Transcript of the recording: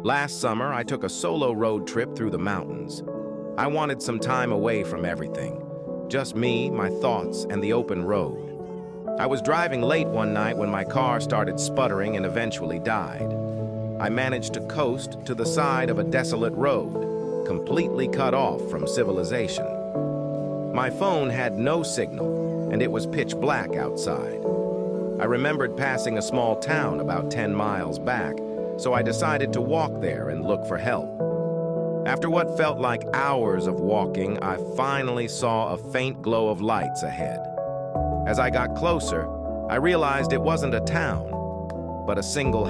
Last summer, I took a solo road trip through the mountains. I wanted some time away from everything. Just me, my thoughts, and the open road. I was driving late one night when my car started sputtering and eventually died. I managed to coast to the side of a desolate road, completely cut off from civilization. My phone had no signal, and it was pitch black outside. I remembered passing a small town about 10 miles back, so I decided to walk there and look for help. After what felt like hours of walking, I finally saw a faint glow of lights ahead. As I got closer, I realized it wasn't a town, but a single